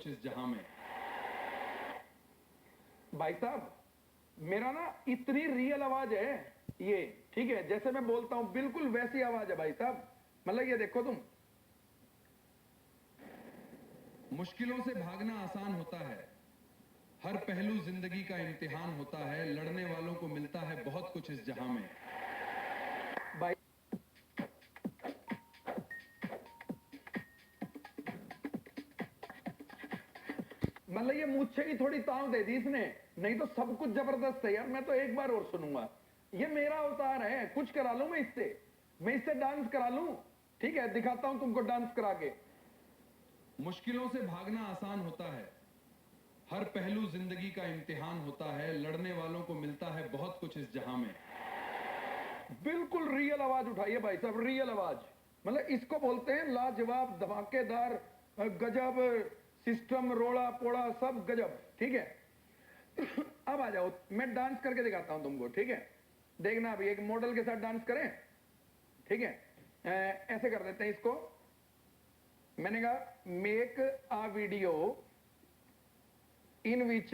कुछ इस जहां में। भाई साहब मेरा ना इतनी रियल आवाज है ये, ठीक है, जैसे मैं बोलता हूं बिल्कुल वैसी आवाज है भाई साहब। मतलब ये देखो तुम। मुश्किलों से भागना आसान होता है, हर पहलू जिंदगी का इम्तिहान होता है, लड़ने वालों को मिलता है बहुत कुछ इस जहां में। भाई मतलब ये मुझसे की थोड़ी ताव दे दी इसने, नहीं तो सब कुछ जबरदस्त है यार। मैं तो एक बार और सुनूंगा। ये मेरा अवतार है, कुछ करा लूं मैं इससे डांस करा लूं। ठीक है, दिखाता हूं तुमको डांस करा के। मुश्किलों से भागना आसान होता है, हर पहलू जिंदगी का इम्तिहान होता है, लड़ने वालों को मिलता है बहुत कुछ इस जहां में। बिल्कुल रियल आवाज उठाइए भाई साहब, रियल आवाज। मतलब इसको बोलते हैं लाजवाब, धमाकेदार, गजब, सिस्टम, रोड़ा पोड़ा सब गजब। ठीक है अब आ जाओ, मैं डांस करके दिखाता हूं तुमको। ठीक है, देखना अभी एक मॉडल के साथ डांस करें। ठीक है, ऐसे कर देते हैं इसको। मैंने कहा make a video in which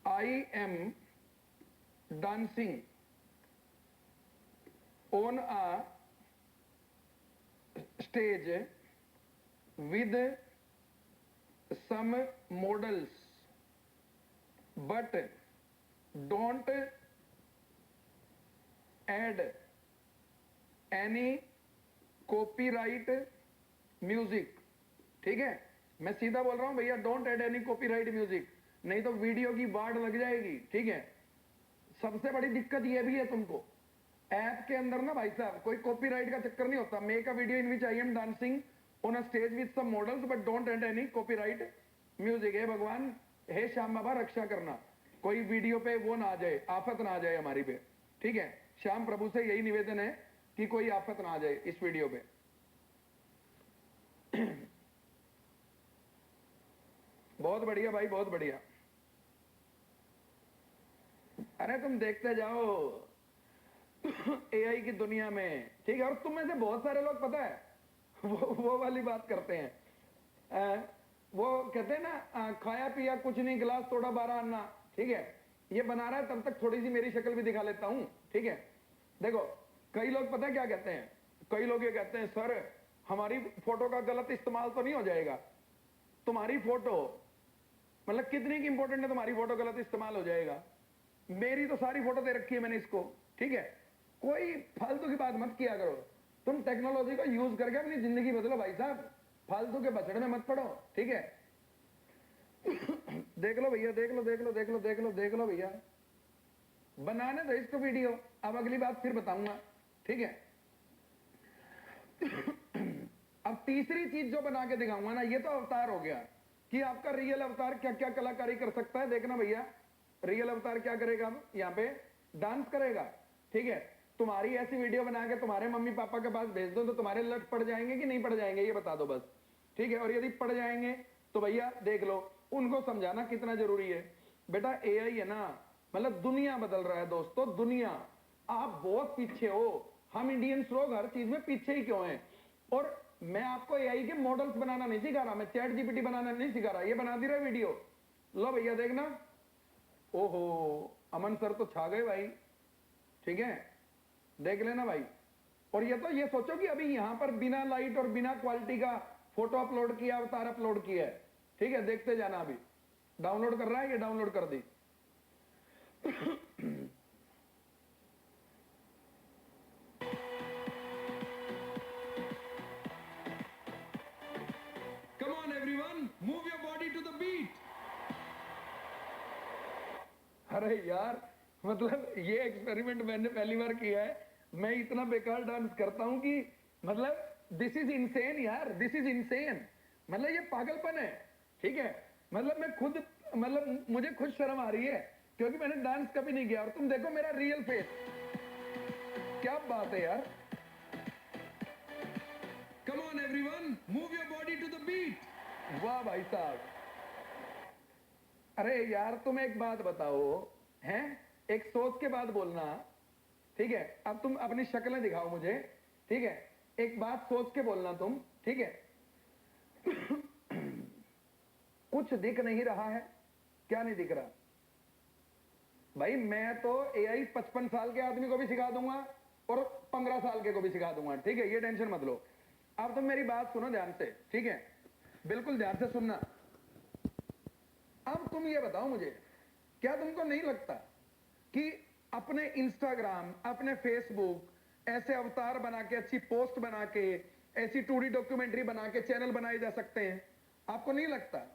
I am dancing on a stage with some models, but don't add any copyright music। ठीक है, मैं सीधा बोल रहा हूं भैया, don't add any copyright music, नहीं तो वीडियो की बाढ़ लग जाएगी। ठीक है, सबसे बड़ी दिक्कत यह भी है तुमको, ऐप के अंदर ना भाई साहब कोई कॉपीराइट का चक्कर नहीं होता। Make a video in which I am dancing on a stage with some models but don't add any copyright music. हे भगवान, हे श्याम बाबा रक्षा करना, कोई वीडियो पे वो ना आ जाए, आफत ना आ जाए हमारी पे। ठीक है, श्याम प्रभु से यही निवेदन है कि कोई आफत ना आ जाए इस वीडियो पे। बहुत बढ़िया भाई, बहुत बढ़िया। अरे तुम देखते जाओ एआई की दुनिया में। ठीक है, और तुम में से बहुत सारे लोग पता है वो वाली बात करते हैं। वो कहते हैं ना, खाया पिया कुछ नहीं, गिलास तोड़ा 12 अन्ना। ठीक है, ये बना रहा है तब तक थोड़ी सी मेरी शक्ल भी दिखा लेता हूं। ठीक है, देखो कई लोग पता है क्या कहते हैं, कई लोग ये कहते हैं सर हमारी फोटो का गलत इस्तेमाल तो नहीं हो जाएगा। तुम्हारी फोटो मतलब कितनी की इंपॉर्टेंट है, तुम्हारी फोटो गलत इस्तेमाल हो जाएगा। मेरी तो सारी फोटो दे रखी है मैंने इसको। ठीक है, कोई फालतू की बात मत किया करो। तुम टेक्नोलॉजी को यूज करके अपनी जिंदगी बदलो भाई साहब, फालतू के बछड़े में मत पड़ो। ठीक है देख लो भैया, देख लो देख लो देख लो देख लो देख लो भैया, बनाने दो इसको वीडियो, अब अगली बात फिर बताऊंगा। ठीक है अब तीसरी चीज जो बना के दिखाऊंगा ना, ये तो अवतार हो गया कि आपका रियल अवतार क्या क्या कलाकारी कर सकता है। देखना भैया, रियल अवतार क्या करेगा, अब यहाँ पे डांस करेगा। ठीक है, तुम्हारी ऐसी वीडियो बना के तुम्हारे मम्मी पापा के पास भेज दो तो तुम्हारे लट पड़ जाएंगे कि नहीं पड़ जाएंगे, ये बता दो बस। ठीक है, और यदि पड़ जाएंगे तो भैया देख लो, उनको समझाना कितना जरूरी है। बेटा एआई है ना, मतलब दुनिया बदल रहा है दोस्तों, दुनिया। आप बहुत पीछे हो, हम इंडियंस लोग हर चीज में पीछे ही क्यों हैं। और मैं आपको एआई के मॉडल्स बनाना नहीं सिखा रहा, मैं चैट जीपीटी बनाना नहीं सिखा रहा, ये बना दी रहा वीडियो। लो भैया देखना, ओहो अमन सर तो छा गए भाई। ठीक है, देख लेना भाई। और ये तो ये सोचो कि अभी यहां पर बिना लाइट और बिना क्वालिटी का फोटो अपलोड किया, अवतार अपलोड किया है। ठीक है, देखते जाना, अभी डाउनलोड कर रहा है, ये डाउनलोड कर दी। Come on everyone, move your body to the beat. अरे यार, मतलब ये एक्सपेरिमेंट मैंने पहली बार किया है। मैं इतना बेकार डांस करता हूं कि मतलब दिस इज इनसेन यार, दिस इज इनसेन। मतलब ये पागलपन है। ठीक है, मतलब मैं खुद, मतलब मुझे खुद शर्म आ रही है क्योंकि मैंने डांस कभी नहीं किया। और तुम देखो मेरा रियल फेस, क्या बात है यार। Come on everyone, move your body to the beat. वाह भाई साहब। अरे यार तुम एक बात बताओ, हैं, एक सोच के बाद बोलना। ठीक है, अब तुम अपनी शक्लें दिखाओ मुझे। ठीक है, एक बात सोच के बोलना तुम। ठीक है कुछ दिख नहीं रहा है? क्या नहीं दिख रहा भाई? मैं तो एआई 55 साल के आदमी को भी सिखा दूंगा और 15 साल के को भी सिखा दूंगा, ठीक है? ये टेंशन मत लो। अब तुम मेरी बात सुनो ध्यान से, ठीक है? बिल्कुल ध्यान से सुनना। अब तुम ये बताओ मुझे, क्या तुमको नहीं लगता कि अपने इंस्टाग्राम, अपने फेसबुक ऐसे अवतार बना के, अच्छी पोस्ट बना के, ऐसी 2D डॉक्यूमेंट्री बना के चैनल बनाए जा सकते हैं? आपको नहीं लगता?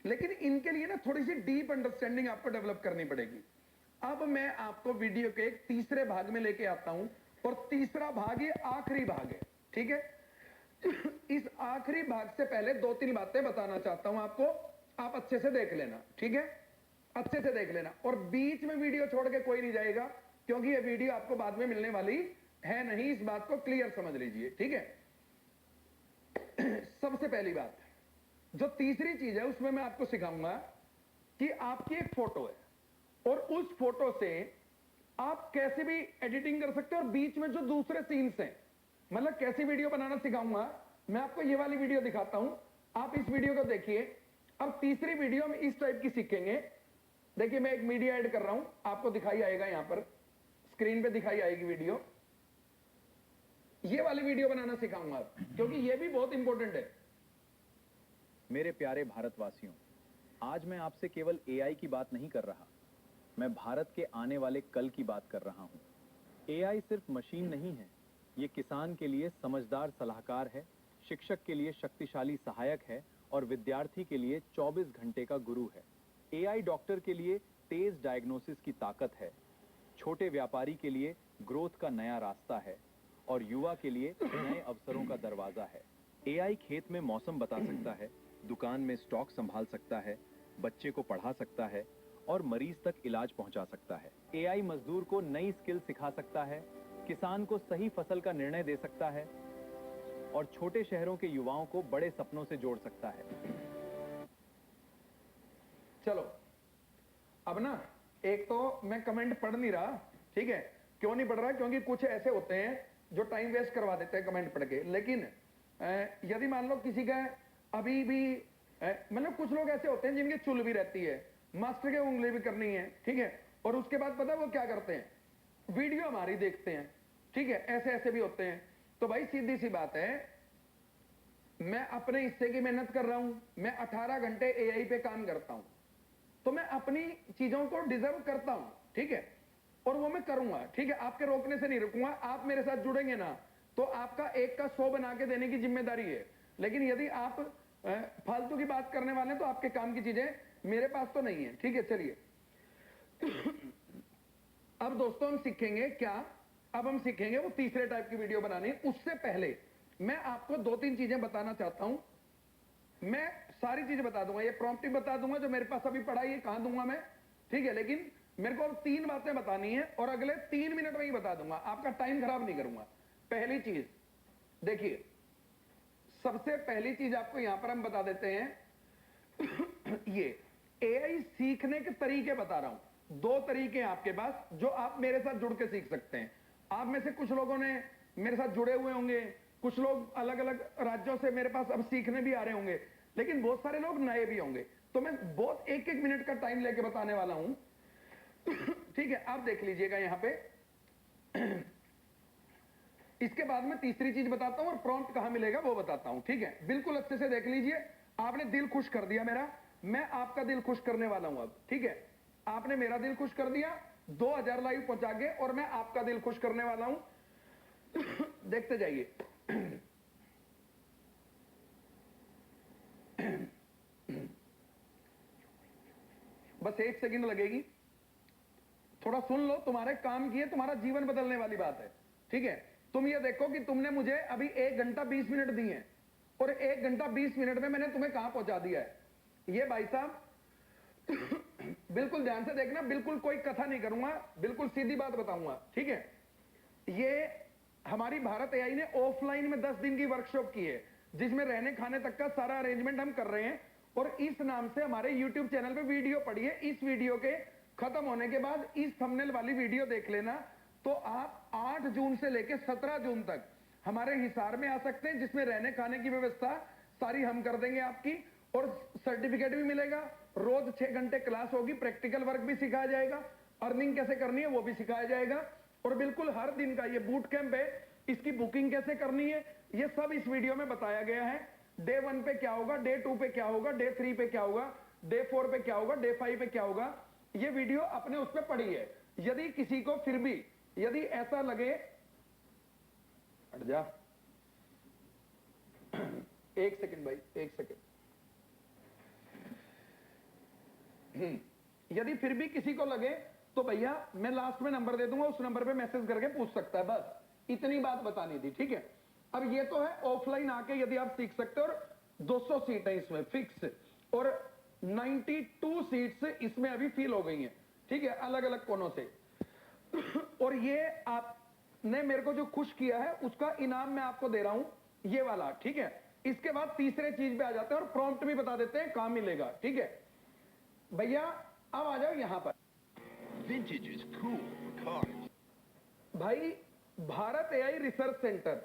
लेकिन इनके लिए ना थोड़ी सी डीप अंडरस्टैंडिंग आपको डेवलप करनी पड़ेगी। अब मैं आपको वीडियो के एक तीसरे भाग में लेके आता हूं, और तीसरा भाग ये आखिरी भाग है, ठीक है? इस आखिरी भाग से पहले 2-3 बातें बताना चाहता हूं आपको, आप अच्छे से देख लेना, ठीक है? अच्छे से देख लेना, और बीच में वीडियो छोड़ के कोई नहीं जाएगा, क्योंकि ये वीडियो आपको बाद में मिलने वाली है नहीं। इस बात को क्लियर समझ लीजिए, ठीक है? सबसे पहली बात, जो तीसरी चीज है उसमें मैं आपको सिखाऊंगा कि आपकी एक फोटो है, और उस फोटो से आप कैसे भी एडिटिंग कर सकते हो, और बीच में जो दूसरे सीन्स हैं, मतलब कैसी वीडियो बनाना सिखाऊंगा। मैं आपको ये वाली वीडियो दिखाता हूं, आप इस वीडियो को देखिए। अब तीसरी वीडियो में इस टाइप की सीखेंगे। देखिए मैं एक मीडिया ऐड कर रहा हूं, आपको दिखाई आएगा, यहां पर स्क्रीन पे दिखाई आएगी वीडियो। ये वाली वीडियो बनाना सिखाऊंगा, क्योंकि ये भी बहुत इंपॉर्टेंट है। मेरे प्यारे भारतवासियों, आज मैं आपसे केवल एआई की बात नहीं कर रहा, मैं भारत के आने वाले कल की बात कर रहा हूं। एआई सिर्फ मशीन नहीं है, ये किसान के लिए समझदार सलाहकार है, शिक्षक के लिए शक्तिशाली सहायक है, और विद्यार्थी के लिए 24 घंटे का गुरु है। एआई डॉक्टर के लिए तेज डायग्नोसिस की ताकत है, छोटे व्यापारी के लिए ग्रोथ का नया रास्ता है, और युवा के लिए नए अवसरों का दरवाजा है। एआई खेत में मौसम बता सकता है, दुकान में स्टॉक संभाल सकता है, बच्चे को पढ़ा सकता है, और मरीज तक इलाज पहुंचा सकता है। एआई मजदूर को नई स्किल सिखा सकता है, किसान को सही फसल का निर्णय दे सकता है, और छोटे शहरों के युवाओं को बड़े सपनों से जोड़ सकता है। चलो अब ना, एक तो मैं कमेंट पढ़ नहीं रहा, ठीक है? क्यों नहीं पढ़ रहा? क्योंकि कुछ ऐसे होते हैं जो टाइम वेस्ट करवा देते हैं कमेंट पढ़ के। लेकिन यदि मान लो किसी का अभी भी मतलब कुछ लोग ऐसे होते हैं जिनकी चुल भी रहती है, मास्टर के उंगली भी करनी है, ठीक है? और उसके बाद पता है वो क्या करते हैं? वीडियो हमारी देखते हैं, ठीक है? ऐसे ऐसे भी होते हैं। तो भाई सीधी सी बात है, मैं अपने हिस्से की मेहनत कर रहा हूं, मैं 18 घंटे एआई पे काम करता हूं, तो मैं अपनी चीजों को डिजर्व करता हूं, ठीक है? और वो मैं करूंगा, ठीक है? आपके रोकने से नहीं रुकूंगा। आप मेरे साथ जुड़ेंगे ना, तो आपका 1 का 100 बना के देने की जिम्मेदारी है। लेकिन यदि आप फालतू की बात करने वाले हैं, तो आपके काम की चीजें मेरे पास तो नहीं है, ठीक है? चलिए अब दोस्तों हम सीखेंगे क्या? अब हम सीखेंगे वो तीसरे टाइप की वीडियो बनानी। उससे पहले मैं आपको 2-3 चीजें बताना चाहता हूं। मैं सारी चीजें बता दूंगा, ये प्रॉम्प्ट बता दूंगा जो मेरे पास अभी पड़ा है, ये कहां दूंगा मैं, ठीक है? लेकिन मेरे को अब 3 बातें बतानी है, और अगले 3 मिनट में ही बता दूंगा, आपका टाइम खराब नहीं करूंगा। पहली चीज देखिए, सबसे पहली चीज आपको यहां पर हम बता देते हैं ये एआई सीखने के तरीके बता रहा हूं। 2 तरीके हैं आपके पास जो आप मेरे साथ जुड़ के सीख सकते हैं। आप में से कुछ लोगों ने मेरे साथ जुड़े हुए होंगे, कुछ लोग अलग अलग राज्यों से मेरे पास अब सीखने भी आ रहे होंगे, लेकिन बहुत सारे लोग नए भी होंगे। तो मैं बहुत 1-1 मिनट का टाइम लेके बताने वाला हूं, ठीक है? आप देख लीजिएगा यहां पे। इसके बाद में तीसरी चीज बताता हूं, और प्रॉम्प्ट कहां मिलेगा वो बताता हूं, ठीक है? बिल्कुल अच्छे से देख लीजिए। आपने दिल खुश कर दिया मेरा, मैं आपका दिल खुश करने वाला हूं अब, ठीक है? आपने मेरा दिल खुश कर दिया 2000 लाइव पहुंचा के, और मैं आपका दिल खुश करने वाला हूं। देखते जाइए। बस 1 सेकंड लगेगी, थोड़ा सुन लो। तुम्हारे काम की है, तुम्हारा जीवन बदलने वाली बात है, ठीक है? तुम ये देखो कि तुमने मुझे अभी 1 घंटा 20 मिनट दिए हैं, और 1 घंटा 20 मिनट में मैंने तुम्हें कहां पहुंचा दिया है। ये भाई साहब बिल्कुल ध्यान से देखना, बिल्कुल कोई कथा नहीं करूंगा, बिल्कुल सीधी बात बताऊंगा, ठीक है? ये हमारी भारत एआई ने ऑफलाइन में 10 दिन की वर्कशॉप की है, जिसमें रहने खाने तक का सारा अरेंजमेंट हम कर रहे हैं। और इस नाम से हमारे YouTube चैनल पे वीडियो पड़ी है। इस वीडियो के खत्म होने के बाद इस थंबनेल वाली वीडियो देख लेना, तो आप 8 जून से लेकर 17 जून तक हमारे हिसार में आ सकते हैं, जिसमें रहने खाने की व्यवस्था सारी हम कर देंगे आपकी। और सर्टिफिकेट भी मिलेगा। रोज 6 घंटे क्लास होगी, प्रैक्टिकल वर्क भी सिखाया जाएगा, अर्निंग कैसे करनी है वो भी सिखाया जाएगा, और बिल्कुल हर दिन का ये बूट कैंप है, इसकी बुकिंग कैसे करनी है ये सब इस वीडियो में बताया गया है। डे 1 पे क्या होगा, डे 2 पे क्या होगा, डे 3 पे क्या होगा, डे 4 पे क्या होगा, डे 5 पे क्या होगा, ये वीडियो अपने उस पर पड़ी है। यदि किसी को फिर भी यदि ऐसा लगे, हट जा, एक सेकंड भाई, एक सेकंड। यदि फिर भी किसी को लगे तो भैया मैं लास्ट में नंबर दे दूंगा, उस नंबर पे मैसेज करके पूछ सकता है। बस इतनी बात बतानी थी, ठीक है। अब ये तो है ऑफलाइन आके यदि आप सीख सकते हो, और 200 सीट है इसमें फिक्स, और 92 सीट्स इसमें अभी फिल हो गई हैं, ठीक है, अलग अलग कोनों से। और ये आपने मेरे को जो खुश किया है उसका इनाम मैं आपको दे रहा हूं, ये वाला, ठीक है। इसके बाद तीसरे चीज पे आ जाते हैं और प्रॉम्प्ट भी बता देते हैं, कहां मिलेगा, ठीक है भैया। अब आ जाओ यहां पर, Vintage is cool cars. भाई भारत एआई रिसर्च सेंटर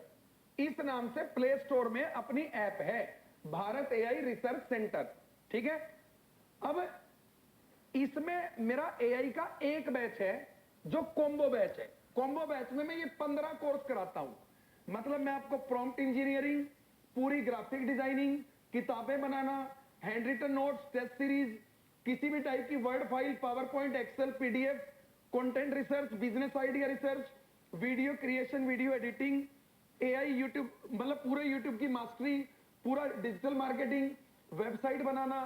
इस नाम से प्ले स्टोर में अपनी ऐप है, भारत एआई रिसर्च सेंटर, ठीक है। अब इसमें मेरा एआई का एक बैच है जो कॉम्बो बैच है। कॉम्बो बैच में मैं ये 15 कोर्स कराता हूं। मतलब मैं आपको प्रॉम्प्ट इंजीनियरिंग, पूरी ग्राफिक डिजाइनिंग, किताबें बनाना, hand written notes, test series, किसी भी टाइप की Word file, PowerPoint, Excel, PDF, content research, business idea research, video creation, video editing, AI, YouTube, मतलब पूरे यूट्यूब की मास्टरी, पूरा डिजिटल मार्केटिंग, वेबसाइट बनाना,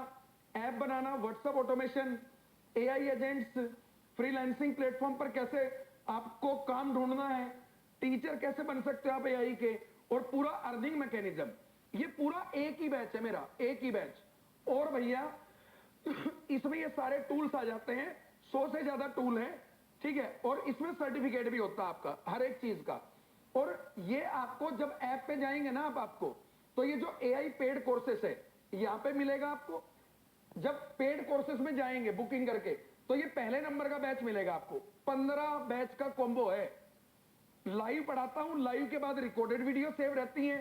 ऐप बनाना, WhatsApp automation, AI agents, freelancing platform पर कैसे आपको काम ढूंढना है, टीचर कैसे बन सकते हो आप एआई के, और पूरा अर्निंग मैकेनिज्म। ये पूरा एक ही बैच है मेरा, एक ही बैच। और भैया इसमें ये सारे टूल्स आ जाते हैं, 100 से ज्यादा टूल हैं, ठीक है। और इसमें सर्टिफिकेट भी होता है आपका हर एक चीज का। और ये आपको जब ऐप पे जाएंगे ना आपको, तो ये जो एआई पेड कोर्सेस है यहां पे मिलेगा आपको। जब पेड कोर्सेस में जाएंगे बुकिंग करके, तो ये पहले नंबर का बैच मिलेगा आपको। 15 बैच का कॉम्बो है। लाइव पढ़ाता हूं, लाइव के बाद रिकॉर्डेड वीडियो सेव रहती है।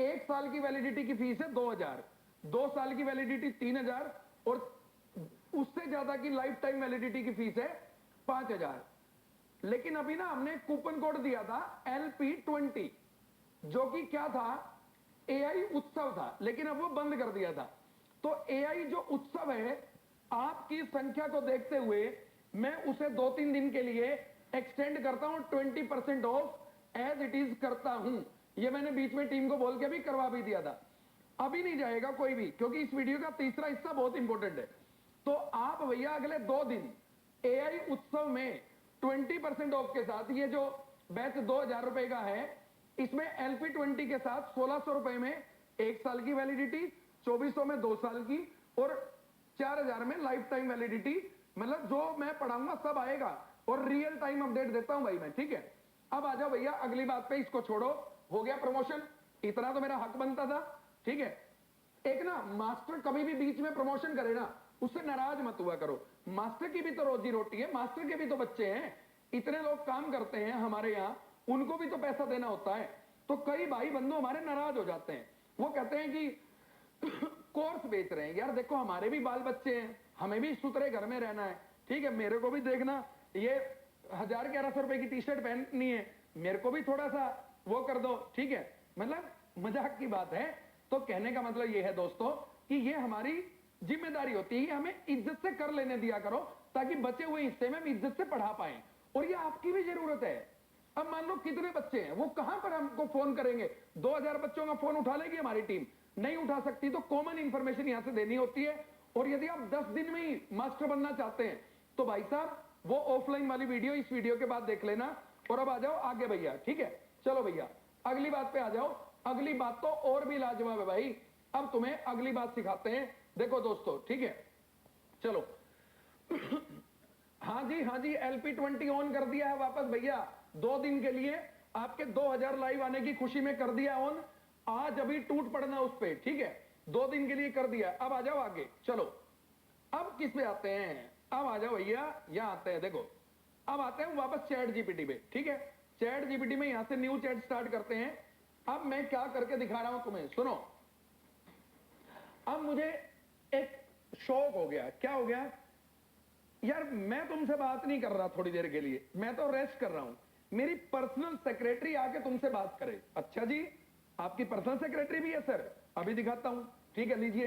1 साल की वैलिडिटी की फीस है 2000, 2 साल की वैलिडिटी 3000, और उससे ज्यादा की लाइफ टाइम वैलिडिटी की फीस है 5000। लेकिन अभी ना हमने कूपन कोड दिया था LP20, जो कि क्या था, एआई उत्सव था, लेकिन अब वो बंद कर दिया था। तो एआई जो उत्सव है, आपकी संख्या को देखते हुए मैं उसे 2-3 दिन के लिए एक्सटेंड करता हूं, 20% ऑफ एज इट इज करता हूं। ये मैंने बीच में टीम को बोल के भी करवा भी दिया था। अभी नहीं जाएगा कोई भी, क्योंकि इस वीडियो का तीसरा हिस्सा बहुत इंपॉर्टेंट है। तो आप भैया अगले 2 दिन एआई उत्सव में 20% ऑफ के साथ, ये जो बैच 2000 रुपए का है, इसमें LP20 के साथ 1600 रुपए में 1 साल की वैलिडिटी, 2400 में 2 साल की, और 4000 में लाइफ टाइम वैलिडिटी। मतलब जो मैं पढ़ाऊंगा सब आएगा, और रियल टाइम अपडेट देता हूं भाई मैं, ठीक है। अब आ जाओ भैया अगली बात पे, इसको छोड़ो, हो गया प्रमोशन, इतना तो मेरा हक बनता था, ठीक है। एक ना मास्टर कभी भी बीच में प्रमोशन करे ना, उससे नाराज मत हुआ करो। मास्टर की भी तो रोजी रोटी है, मास्टर के भी तो बच्चे हैं, इतने लोग काम करते हैं हमारे यहाँ, उनको भी तो पैसा देना होता है। तो कई भाई बंधु हमारे नाराज हो जाते हैं, वो कहते हैं कि कोर्स बेच रहे हैं। यार देखो हमारे भी बाल बच्चे हैं, हमें भी सुथरे घर में रहना है, ठीक है। मेरे को भी देखना, ये 1000-1100 रुपए की टी शर्ट पहननी है, मेरे को भी थोड़ा सा वो कर दो, ठीक है। मतलब मजाक की बात है। तो कहने का मतलब ये है दोस्तों कि ये हमारी जिम्मेदारी होती है, हमें इज्जत से कर लेने दिया करो, ताकि बचे हुए हिस्से में हम इज्जत से पढ़ा पाए। और ये आपकी भी जरूरत है। अब मान लो कितने बच्चे हैं, वो कहां पर हमको फोन करेंगे, 2000 बच्चों का फोन उठा लेगी हमारी टीम, नहीं उठा सकती। तो कॉमन इंफॉर्मेशन यहां से देनी होती है। और यदि आप 10 दिन में ही मास्टर बनना चाहते हैं, तो भाई साहब वो ऑफलाइन वाली वीडियो इस वीडियो के बाद देख लेना। और अब आ जाओ आगे भैया, ठीक है। चलो भैया अगली बात पे आ जाओ। अगली बात तो और भी लाजवाब है भाई, अब तुम्हें अगली बात सिखाते हैं। देखो दोस्तों, ठीक है, चलो। हाँ जी LP20 ऑन कर दिया है वापस भैया, 2 दिन के लिए आपके 2000 लाइव आने की खुशी में कर दिया ऑन। आज अभी टूट पड़ना उस पे, ठीक है, 2 दिन के लिए कर दिया। अब आ जाओ आगे, चलो। अब किस पे आते हैं, अब आ जाओ भैया, यहां आते हैं। देखो अब आते हैं वापस चैट जीपीटी पे, ठीक है। चैट जीपीटी में यहां से न्यू चैट स्टार्ट करते हैं। अब मैं क्या करके दिखा रहा हूं तुम्हें, सुनो। अब मुझे एक शौक हो गया। क्या हो गया? यार मैं तुमसे बात नहीं कर रहा थोड़ी देर के लिए, मैं तो रेस्ट कर रहा हूं, मेरी पर्सनल सेक्रेटरी आके तुमसे बात करे। अच्छा जी, आपकी पर्सनल सेक्रेटरी भी है सर? अभी दिखाता हूं। ठीक है, लीजिए।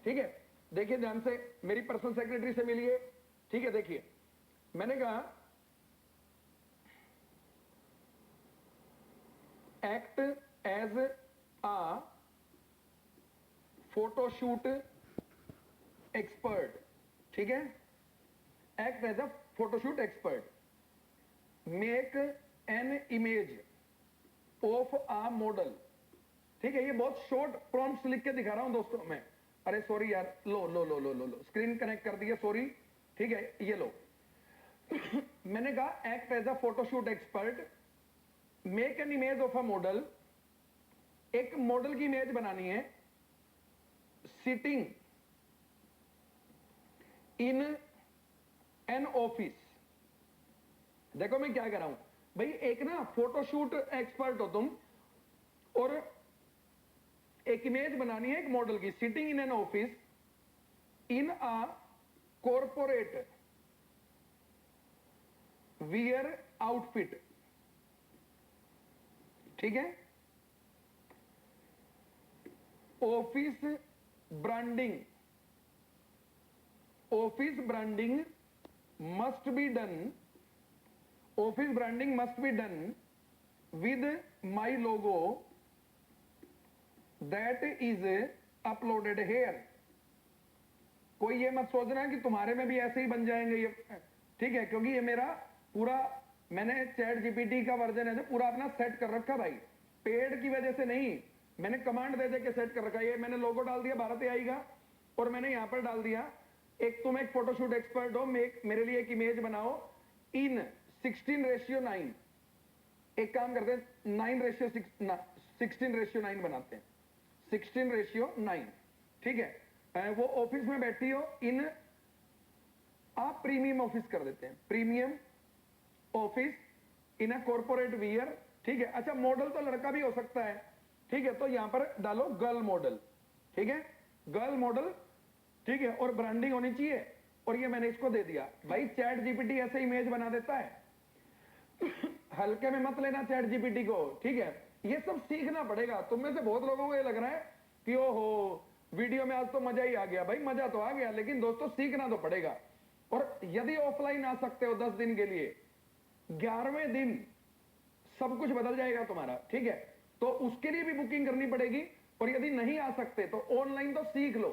ठीक है, देखिए ध्यान से, मेरी पर्सनल सेक्रेटरी से मिलिए। ठीक है, देखिए मैंने कहा act as a photoshoot expert. ठीक है, act as a photoshoot expert, make an image of a model. ठीक है, ये बहुत शॉर्ट प्रॉम्प्ट्स लिख के दिखा रहा हूं दोस्तों मैं। अरे सॉरी यार, लो लो लो लो लो लो, स्क्रीन कनेक्ट कर दिया, सॉरी। ठीक है, ये लो। मैंने कहा act as a photoshoot expert, make an image of a model. एक मॉडल की इमेज बनानी है, सिटिंग इन एन ऑफिस। देखो मैं क्या कर रहा हूं भाई, एक ना फोटोशूट एक्सपर्ट हो तुम, और एक इमेज बनानी है एक मॉडल की, sitting in an office in a corporate wear outfit. ठीक है, office branding, office branding must be done, office branding must be done with my logo that is uploaded here. कोई ये मत सोचना कि तुम्हारे में भी ऐसे ही बन जाएंगे ये। ठीक है, क्योंकि ये मेरा पूरा, मैंने चैट जीपीटी का वर्जन है जो पूरा अपना सेट कर रखा भाई, पेड की वजह से नहीं, मैंने कमांड दे दे के सेट कर रखा है। ये मैंने लोगो डाल दिया भारत एआई का, और मैंने यहां पर डाल दिया एक, तुम एक फोटोशूट एक्सपर्ट हो, मेरे लिए एक इमेज बनाओ इन 16:9। एक काम करते हैं, 16:9 बनाते हैं, 16:9। ठीक है, वो ऑफिस में बैठी हो, इन आप प्रीमियम ऑफिस कर देते हैं, premium office in a corporate wear. ठीक है, अच्छा मॉडल तो लड़का भी हो सकता है। ठीक है, तो यहां पर डालो गर्ल मॉडल। ठीक है, गर्ल मॉडल। ठीक है, और ब्रांडिंग होनी चाहिए, और ये मैंने इसको दे दिया। भाई चैट जीपीटी ऐसे इमेज बना देता है, हल्के में मत लेना चैट जीपीटी को। ठीक है, ये सब सीखना पड़ेगा। तुम में से बहुत लोगों को ये लग रहा है कि ओहो वीडियो में आज तो मजा ही आ गया। भाई मजा तो आ गया, लेकिन दोस्तों सीखना तो पड़ेगा। और यदि ऑफलाइन आ सकते हो 10 दिन के लिए, 11वें दिन सब कुछ बदल जाएगा तुम्हारा। ठीक है, तो उसके लिए भी बुकिंग करनी पड़ेगी। और यदि नहीं आ सकते तो ऑनलाइन तो सीख लो।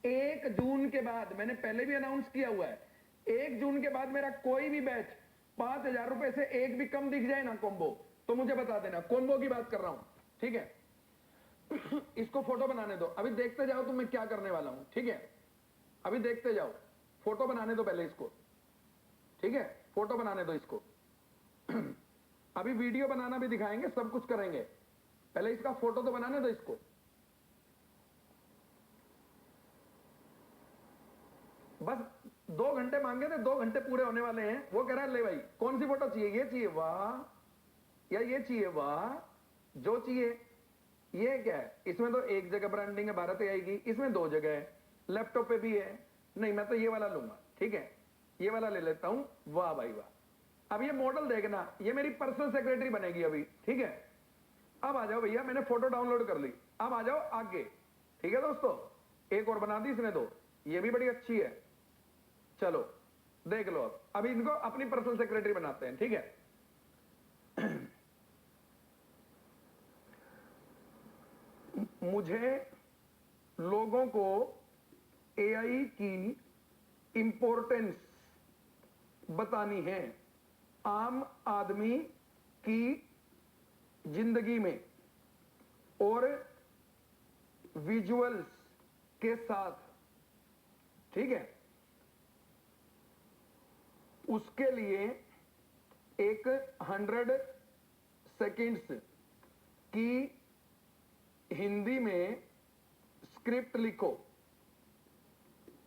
1 जून के बाद, मैंने पहले भी अनाउंस किया हुआ है, 1 जून के बाद मेरा कोई भी बैच 5,000 रुपए से एक भी कम दिख जाए ना कॉम्बो, तो मुझे बता देना। कॉम्बो की बात कर रहा हूं। ठीक है, इसको फोटो बनाने दो, अभी देखते जाओ तुम मैं क्या करने वाला हूं। ठीक है, अभी देखते जाओ, फोटो बनाने दो पहले इसको। ठीक है, फोटो बनाने दो इसको। अभी वीडियो बनाना भी दिखाएंगे, सब कुछ करेंगे, पहले इसका फोटो तो बनाने दो इसको। बस 2 घंटे मांगे थे, 2 घंटे पूरे होने वाले हैं। वो कह रहा है ले भाई कौन सी फोटो चाहिए, ये चाहिए, वाह, या ये चाहिए, वाह, जो चाहिए। ये क्या है, इसमें तो एक जगह ब्रांडिंग है भारत एआई की, इसमें 2 जगह है, लैपटॉप पे भी है। नहीं मैं तो ये वाला लूंगा। ठीक है, ये वाला ले लेता हूं, वाह भाई वाह। अब ये मॉडल देखना, ये मेरी पर्सनल सेक्रेटरी बनेगी अभी। ठीक है, अब आ जाओ भैया, मैंने फोटो डाउनलोड कर ली, अब आ जाओ आगे। ठीक है दोस्तों, एक और बना दी इसने 2, ये भी बड़ी अच्छी है। चलो देख लो, अब अभी इनको अपनी पर्सनल सेक्रेटरी बनाते हैं। ठीक है, मुझे लोगों को एआई की इंपॉर्टेंस बतानी है आम आदमी की जिंदगी में, और विजुअल्स के साथ। ठीक है, उसके लिए एक 100 सेकेंड्स की हिंदी में स्क्रिप्ट लिखो।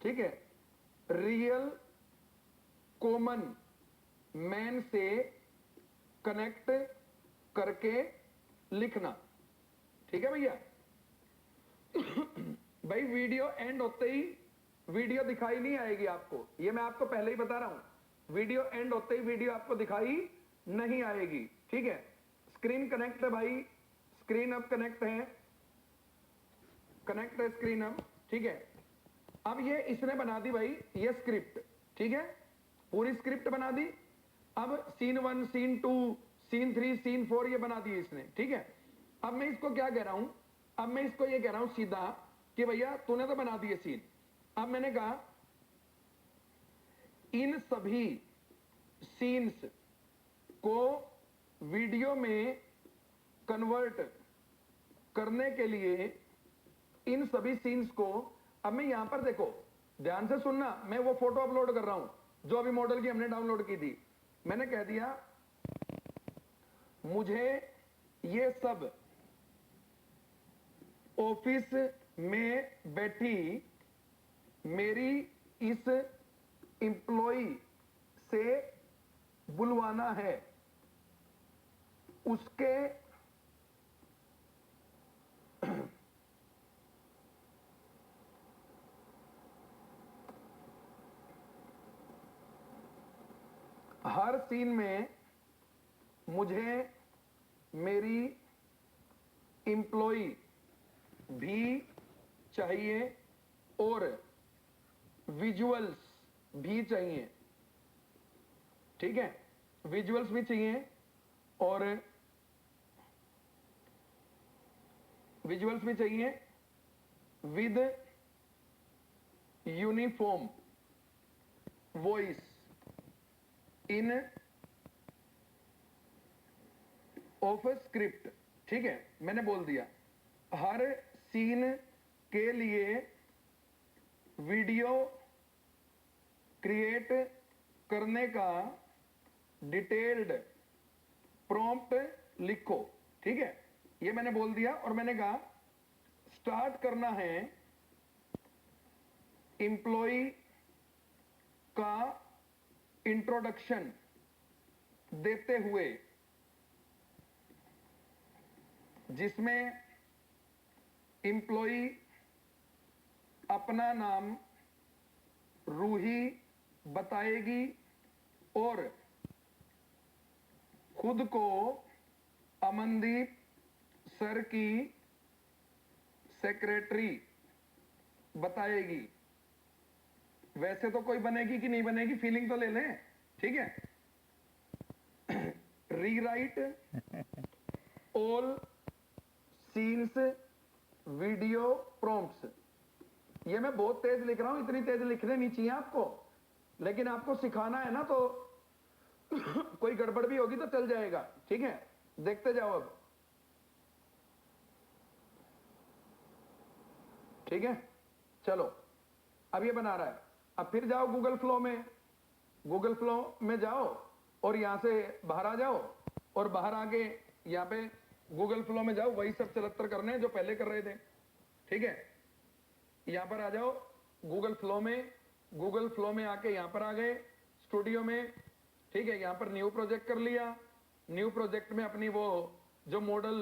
ठीक है, रियल कॉमन मैन से कनेक्ट करके लिखना। ठीक है भैया, भाई वीडियो एंड होते ही वीडियो दिखाई नहीं आएगी आपको, ये मैं आपको पहले ही बता रहा हूं। वीडियो एंड होते ही वीडियो आपको दिखाई नहीं आएगी, ठीक है। स्क्रीन कनेक्ट है भाई, स्क्रीन अब कनेक्ट है, कनेक्ट है स्क्रीन अब, ठीक है। अब ये इसने बना दी भाई ये स्क्रिप्ट, ठीक है, पूरी स्क्रिप्ट बना दी। अब सीन 1, सीन 2, सीन 3, सीन 4 ये बना दिए इसने, ठीक है। अब मैं इसको क्या कह रहा हूं, अब मैं इसको ये कह रहा हूं सीधा कि भैया तूने तो बना दिए सीन। अब मैंने कहा इन सभी सीन्स को वीडियो में कन्वर्ट करने के लिए, इन सभी सीन्स को, अब मैं यहां पर देखो ध्यान से सुनना, मैं वो फोटो अपलोड कर रहा हूं जो अभी मॉडल की हमने डाउनलोड की थी। मैंने कह दिया मुझे ये सब ऑफिस में बैठी मेरी इस एम्प्लॉय से बुलवाना है, उसके हर सीन में मुझे मेरी एम्प्लॉय भी चाहिए और विजुअल्स भी चाहिए, ठीक है, विजुअल्स भी चाहिए और विजुअल्स भी चाहिए with uniform voice in of script, ठीक है। मैंने बोल दिया हर सीन के लिए वीडियो क्रिएट करने का डिटेल्ड प्रॉम्प्ट लिखो, ठीक है, ये मैंने बोल दिया। और मैंने कहा स्टार्ट करना है एम्प्लॉय का इंट्रोडक्शन देते हुए, जिसमें एम्प्लॉय अपना नाम रूही बताएगी और खुद को अमनदीप सर की सेक्रेटरी बताएगी। वैसे तो कोई बनेगी कि नहीं बनेगी, फीलिंग तो ले लें, ठीक है। Rewrite all scenes video prompts, ये मैं बहुत तेज लिख रहा हूं, इतनी तेज लिखने नहीं चाहिए आपको, लेकिन आपको सिखाना है ना, तो कोई गड़बड़ भी होगी तो चल जाएगा, ठीक है। देखते जाओ अब, ठीक है, चलो अब ये बना रहा है। अब फिर जाओ गूगल फ्लो में, गूगल फ्लो में जाओ और यहां से बाहर आ जाओ और बाहर आके यहां पे गूगल फ्लो में जाओ, वही सब 74 करने हैं जो पहले कर रहे थे, ठीक है। यहां पर आ जाओ गूगल फ्लो में, गूगल फ्लो में आके यहां पर आ गए स्टूडियो में, ठीक है। यहां पर न्यू प्रोजेक्ट कर लिया, न्यू प्रोजेक्ट में अपनी वो जो मॉडल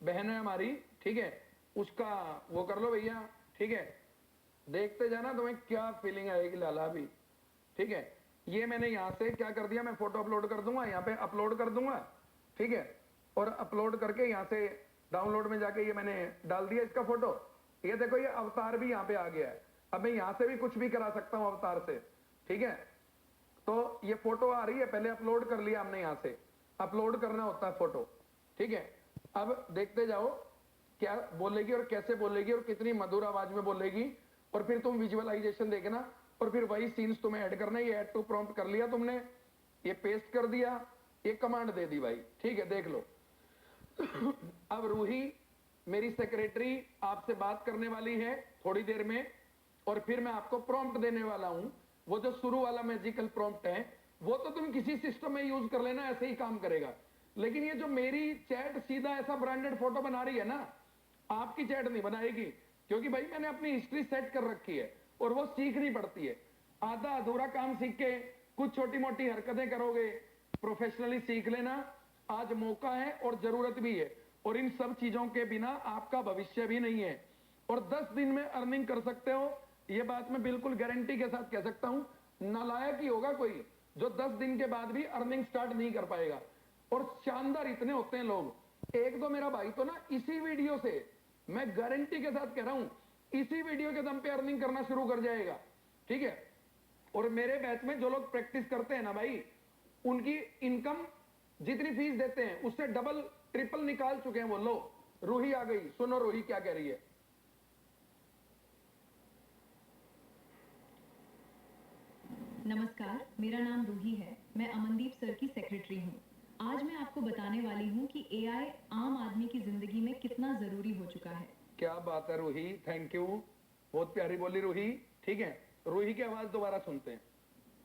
बहन है हमारी, ठीक है, उसका वो कर लो भैया, ठीक है। देखते जाना तुम्हें क्या फीलिंग आएगी लाला भी, ठीक है। ये मैंने यहां से क्या कर दिया, मैं फोटो अपलोड कर दूंगा, यहां पे अपलोड कर दूंगा, ठीक है। और अपलोड करके यहां से डाउनलोड में जाके ये मैंने डाल दिया इसका फोटो। ये देखो ये अवतार भी यहां पे आ गया है। अब मैं यहां से भी कुछ भी करा सकता हूं अवतार से, ठीक है। तो ये फोटो आ रही है, पहले अपलोड कर लिया हमने, यहां से अपलोड करना होता है फोटो, ठीक है। अब देखते जाओ क्या बोलेगी और कैसे बोलेगी और कितनी मधुर आवाज में बोलेगी, और फिर तुम विजुअलाइजेशन देखना और फिर वही सीन्स तुम्हें ऐड करना है। ये ऐड टू प्रॉम्प्ट कर लिया तुमने, ये पेस्ट कर दिया, ये कमांड दे दी भाई, ठीक है, देख लो। अब रूही मेरी सेक्रेटरी आपसे बात करने वाली है थोड़ी देर में, और फिर मैं आपको प्रॉम्प्ट देने वाला हूं। वो जो शुरू वाला मैजिकल प्रॉम्प्ट है वो तो तुम किसी सिस्टम में यूज कर लेना, ऐसे ही काम करेगा। लेकिन ये जो मेरी चैट सीधा ऐसा ब्रांडेड फोटो बना रही है ना, आपकी चैट नहीं बनाएगी, क्योंकि भाई मैंने अपनी हिस्ट्री सेट कर रखी है और वो सीखनी पड़ती है। आधा अधूरा काम सीख के कुछ छोटी मोटी हरकतें करोगे, प्रोफेशनली सीख लेना। आज मौका है और जरूरत भी है, और इन सब चीजों के बिना आपका भविष्य भी नहीं है। और 10 दिन में अर्निंग कर सकते हो। ये बात मैं बिल्कुल गारंटी के साथ कह सकता हूं। नालायक ही होगा कोई जो 10 दिन के बाद भी अर्निंग स्टार्ट नहीं कर पाएगा। और शानदार इतने होते हैं लोग। एक दो मेरा भाई तो ना इसी वीडियो से, मैं गारंटी के साथ कह रहा हूं, इसी वीडियो के दम पे अर्निंग करना शुरू कर जाएगा। ठीक है। और मेरे बैच में जो लोग प्रैक्टिस करते हैं ना भाई, उनकी इनकम जितनी फीस देते हैं उससे डबल ट्रिपल निकाल चुके हैं वो। लो रूही आ गई, सुनो रूही क्या कह रही है। नमस्कार, मेरा नाम रूही है। मैं अमनदीप सर की सेक्रेटरी हूँ। आज मैं आपको बताने वाली हूँ कि एआई आम आदमी की जिंदगी में कितना जरूरी हो चुका है। क्या बात है रूही, थैंक यू, बहुत प्यारी बोली रूही। ठीक है, रूही की आवाज दोबारा सुनते हैं।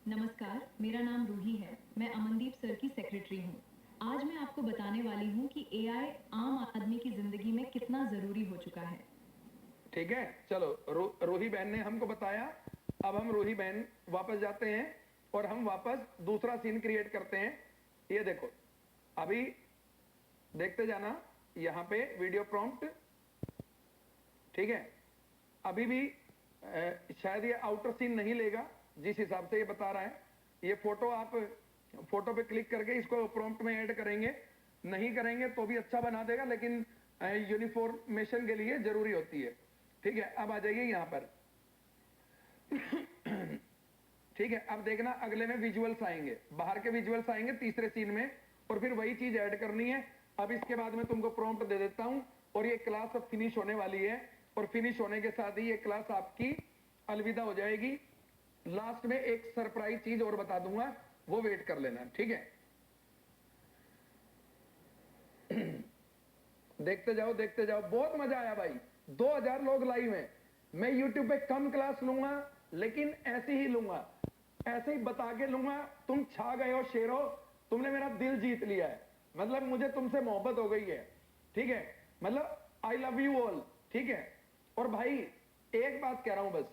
नमस्कार, मेरा नाम रूही है। मैं अमनदीप सर की सेक्रेटरी हूँ। आज मैं आपको बताने वाली हूँ कि एआई आम आदमी की जिंदगी में कितना जरूरी हो चुका है। ठीक है, चलो रूही बहन ने हमको बताया। अब हम रूही बहन वापस जाते हैं और हम वापस दूसरा सीन क्रिएट करते हैं। ये देखो, अभी देखते जाना यहाँ पे वीडियो प्रॉम्प्ट। ठीक है, अभी भी शायद ये आउटर सीन नहीं लेगा जिस हिसाब से ये बता रहा है। ये फोटो आप फोटो पे क्लिक करके इसको प्रॉम्प्ट में ऐड करेंगे, नहीं करेंगे तो भी अच्छा बना देगा, लेकिन यूनिफॉर्मेशन के लिए जरूरी होती है। ठीक है, अब आ जाइए यहाँ पर। ठीक है, अब देखना अगले में विजुअल्स आएंगे, बाहर के विजुअल्स आएंगे तीसरे सीन में, और फिर वही चीज ऐड करनी है। अब इसके बाद में तुमको प्रॉम्प्ट दे देता हूं और ये क्लास अब फिनिश होने वाली है, और फिनिश होने के साथ ही ये क्लास आपकी अलविदा हो जाएगी। लास्ट में एक सरप्राइज चीज और बता दूंगा, वो वेट कर लेना। ठीक है, देखते जाओ देखते जाओ, बहुत मजा आया भाई। 2000 लोग लाइव हैं। मैं YouTube पे कम क्लास लूंगा, लेकिन ऐसे ही लूंगा, ऐसे ही बता के लूंगा। तुम छा गए हो शेरो, तुमने मेरा दिल जीत लिया है। मतलब मुझे तुमसे मोहब्बत हो गई है। ठीक है, मतलब आई लव यू ऑल। ठीक है, और भाई एक बात कह रहा हूं, बस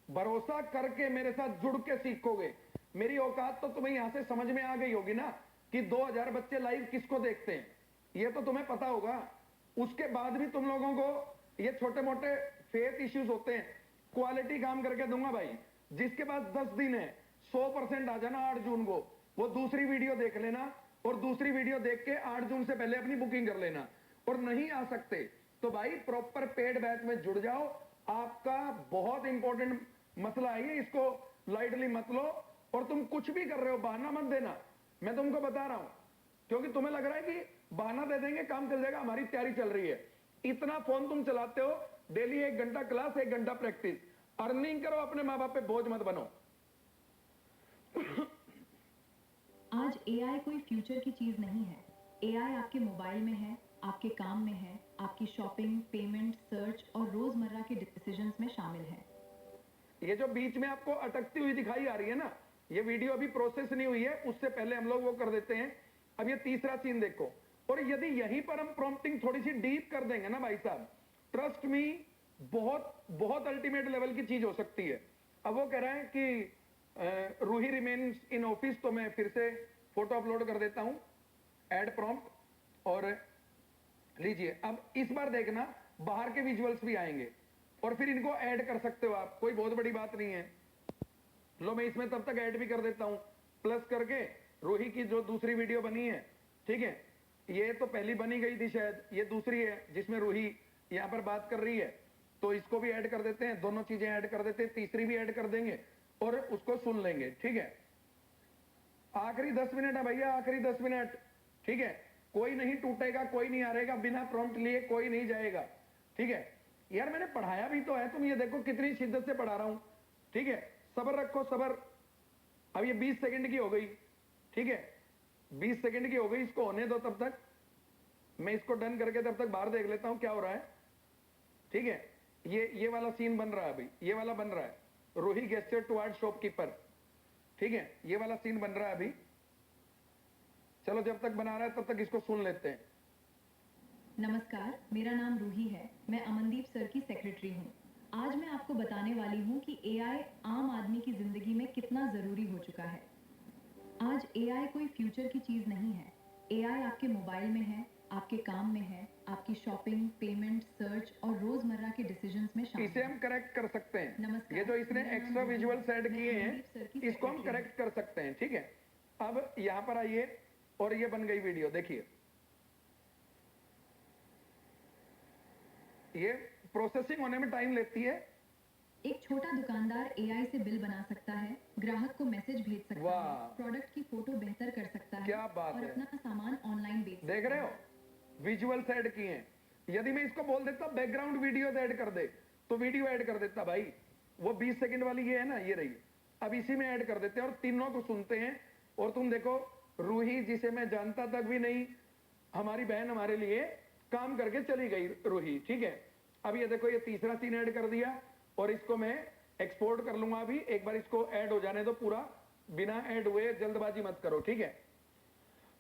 भरोसा करके मेरे साथ जुड़ के सीखोगे। मेरी औकात तो तुम्हें यहां से समझ में आ गई होगी ना कि 2000 बच्चे लाइव किसको देखते हैं, ये तो तुम्हें पता होगा। उसके बाद भी तुम लोगों को ये छोटे मोटे फेथ इश्यूज होते हैं। क्वालिटी काम करके दूंगा भाई। जिसके पास 10 दिन है 100% आ जाना 8 जून को, वो दूसरी वीडियो देख लेना, और दूसरी वीडियो देख के 8 जून से पहले अपनी बुकिंग कर लेना। और नहीं आ सकते तो भाई प्रॉपर पेड बैच में जुड़ जाओ। आपका बहुत इंपॉर्टेंट मसला है ये, इसको लाइटली मत लो। और तुम कुछ भी कर रहे हो बहाना मत देना, मैं तुमको बता रहा हूं, क्योंकि तुम्हें लग रहा है कि बहाना दे देंगे काम चल जाएगा। हमारी तैयारी चल रही है। इतना फोन तुम चलाते हो, डेली 1 घंटा क्लास, 1 घंटा प्रैक्टिस। अर्निंग करो, अपने माँ बाप पे बोझ मत बनो। आज एआई कोई फ्यूचर की चीज नहीं है। एआई आपके मोबाइल में है, आपके काम में है, आपकी शॉपिंग, पेमेंट, सर्च और रोजमर्रा के डिसीजंस में शामिल है। ये जो बीच में आपको अटकती हुई दिखाई आ रही है ना, ये वीडियो अभी प्रोसेस नहीं हुई है, उससे पहले हम लोग वो कर देते हैं। अब ये तीसरा सीन देखो, और यदि यहीं पर हम प्रॉम्प्टिंग थोड़ी सी डीप कर देंगे ना भाई साहब, ट्रस्ट मी, बहुत बहुत अल्टीमेट लेवल की चीज हो सकती है। अब वो कह रहा है कि रूही रिमेन्स इन ऑफिस, तो मैं फिर से फोटो अपलोड कर देता हूं, ऐड प्रॉम्प्ट, और लीजिए। अब इस बार देखना बाहर के विजुअल्स भी आएंगे, और फिर इनको ऐड कर सकते हो आप, कोई बहुत बड़ी बात नहीं है। लो मैं इसमें तब तक ऐड भी कर देता हूं, प्लस करके रूही की जो दूसरी वीडियो बनी है। ठीक है, ये तो पहली बनी गई थी शायद, ये दूसरी है जिसमें रूही यहां पर बात कर रही है, तो इसको भी ऐड कर देते हैं, दोनों चीजें ऐड कर देते हैं, तीसरी भी ऐड कर देंगे और उसको सुन लेंगे। ठीक है, आखिरी 10 मिनट है भैया, आखिरी 10 मिनट। ठीक है, कोई नहीं टूटेगा, कोई नहीं हारेगा, बिना प्रॉम्प्ट लिए कोई नहीं जाएगा। ठीक है यार, मैंने पढ़ाया भी तो है, तुम ये देखो कितनी शिद्दत से पढ़ा रहा हूं। ठीक है, सब्र रखो, सब्र। अब ये 20 सेकंड की हो गई। ठीक है, 20 सेकंड की हो गई, इसको होने दो तब तक। मैं इसको डन करके तब तक बाहर देख लेता हूं क्या हो रहा है। ठीक है, ये वाला सीन बन रहा है अभी, ये वाला बन रहा है, रूही गेस्चर टुवर्ड शॉपकीपर। ठीक है, ये वाला सीन बन रहा है अभी। चलो जब तक बना रहा है तब तक इसको सुन लेते हैं। नमस्कार, मेरा नाम रूही है। मैं अमनदीप सर की सेक्रेटरी हूँ। आज मैं आपको बताने वाली हूँ कि एआई आम आदमी की जिंदगी में कितना जरूरी हो चुका है। आज एआई कोई फ्यूचर की चीज नहीं है। एआई आपके मोबाइल में है, आपके काम में है, आपकी शॉपिंग, पेमेंट, सर्च और रोजमर्रा के डिसीजंस में शामिल इसे है। हम करेक्ट कर सकते हैं। नमस्कार, ये जो इसने मेरा नाम एक्स्ट्रा रूही है। विजुअल्स ऐड मैं किए हैं अमनदीप सर की इसको हम secretary करेक्ट कर सकते हैं, ठीक है। अब यहाँ पर आइए और ये बन गई वीडियो, देखिए ये प्रोसेसिंग होने में टाइम लेती है। एक छोटा दुकानदार एआई से बिल बना सकता है, ग्राहक को मैसेज भेज सकता है, वाह। प्रोडक्ट की फोटो बेहतर कर सकता है क्या बात और है। अपना सामान ऑनलाइन बेच सकता देख रहे है। हो विजुअल्स ऐड किए हैं। यदि मैं इसको बोल देता बैकग्राउंड वीडियोस ऐड कर दे तो वीडियो ऐड कर देता भाई। वो 20 सेकंड वाली ये है ना, ये रही। अब इसी में ऐड कर देते हैं और तीनों को सुनते हैं। और तुम देखो रूही, जिसे मैं जानता तक भी नहीं, हमारी बहन हमारे लिए काम करके चली गई रूही, ठीक है। अब ये देखो ये तीसरा सीन ऐड कर दिया और इसको मैं एक्सपोर्ट कर लूंगा। अभी एक बार इसको ऐड हो जाने दो पूरा, बिना ऐड हुए जल्दबाजी मत करो, ठीक है।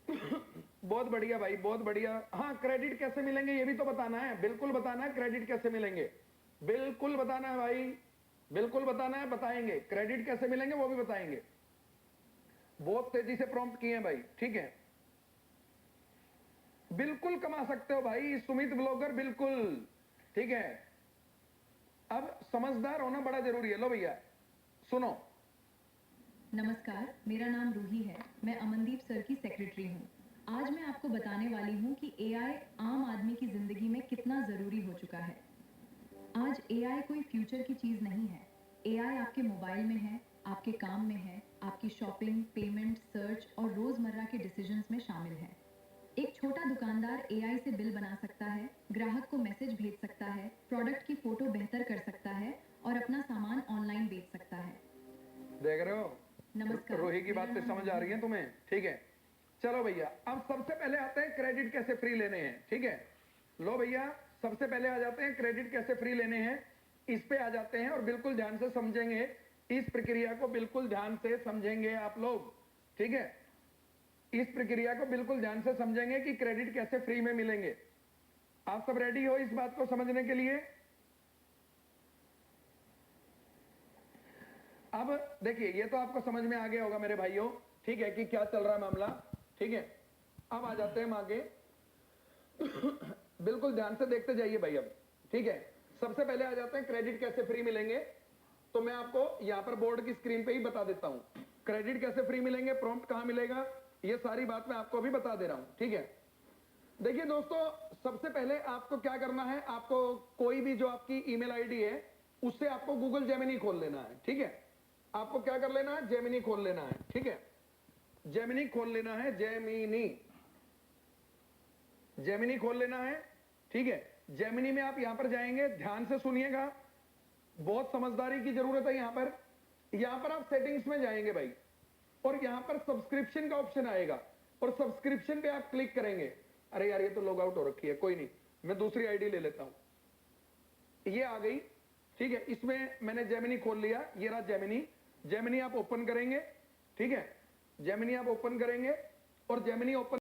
बहुत बढ़िया भाई, बहुत बढ़िया। हाँ, क्रेडिट कैसे मिलेंगे ये भी तो बताना है। बिल्कुल बताना है क्रेडिट कैसे मिलेंगे, बिल्कुल बताना है भाई, बिल्कुल बताना है, बताएंगे क्रेडिट कैसे मिलेंगे वो भी बताएंगे। बहुत तेजी से प्रॉम्प्ट किए हैं भाई, ठीक है। बिल्कुल कमा सकते हो भाई सुमित ब्लॉगर, बिल्कुल, ठीक है। अब समझदार होना बड़ा जरूरी है। लो भैया सुनो। नमस्कार, मेरा नाम रूही है। मैं अमनदीप सर की सेक्रेटरी हूँ। आज मैं आपको बताने वाली हूँ कि एआई आम आदमी की जिंदगी में कितना जरूरी हो चुका है। आज एआई कोई फ्यूचर की चीज नहीं है। एआई आपके मोबाइल में है, आपके काम में है, आपकी शॉपिंग, पेमेंट, सर्च और रोजमर्रा के डिसीजंस में शामिल है। एक छोटा दुकानदार एआई से बिल बना सकता है, ग्राहक को मैसेज भेज सकता है, प्रोडक्ट की फोटो बेहतर कर सकता है और अपना सामान ऑनलाइन बेच सकता है। देख रहे हो नमस्कार, रोही की बातें मेरा नाम समझ आ रही हैं तुम्हें, ठीक है। चलो भैया अब सबसे पहले आते हैं क्रेडिट कैसे फ्री लेने हैं, ठीक है। लो भैया सबसे पहले आ जाते हैं क्रेडिट कैसे फ्री लेने हैं, इस पे आ जाते हैं और बिल्कुल ध्यान से समझेंगे इस प्रक्रिया को, बिल्कुल ध्यान से समझेंगे आप लोग, ठीक है। इस प्रक्रिया को बिल्कुल ध्यान से समझेंगे कि क्रेडिट कैसे फ्री में मिलेंगे। आप सब रेडी हो इस बात को समझने के लिए? अब देखिए ये तो आपको समझ में आ गया होगा मेरे भाइयों, ठीक है, कि क्या चल रहा है मामला, ठीक है। अब आ जाते हैं हम आगे। बिल्कुल ध्यान से देखते जाइए भाई अब, ठीक है। सबसे पहले आ जाते हैं क्रेडिट कैसे फ्री मिलेंगे। तो मैं आपको यहां पर बोर्ड की स्क्रीन पे ही बता देता हूं क्रेडिट कैसे फ्री मिलेंगे, प्रॉम्प्ट कहां मिलेगा, ये सारी बात मैं आपको अभी बता दे रहा हूं, ठीक है। देखिए दोस्तों, सबसे पहले आपको क्या करना है, आपको कोई भी जो आपकी ईमेल आईडी है उससे आपको गूगल जेमिनी खोल लेना है, ठीक है। आपको क्या कर लेना है, जेमिनी खोल लेना है, ठीक है। जेमिनी खोल लेना है, जेमिनी, जेमिनी खोल लेना है, ठीक है। जेमिनी में आप यहां पर जाएंगे, ध्यान से सुनिएगा, बहुत समझदारी की जरूरत है। यहां पर आप सेटिंग्स में जाएंगे भाई और यहां पर सब्सक्रिप्शन का ऑप्शन आएगा और सब्सक्रिप्शन पे आप क्लिक करेंगे। अरे यार ये तो लॉग आउट हो रखी है, कोई नहीं, मैं दूसरी आईडी ले लेता हूं। ये आ गई, ठीक है। इसमें मैंने जेमिनी खोल लिया, ये रहा जेमिनी। जेमिनी आप ओपन करेंगे, ठीक है। जेमिनी आप ओपन करेंगे और जेमिनी ओपन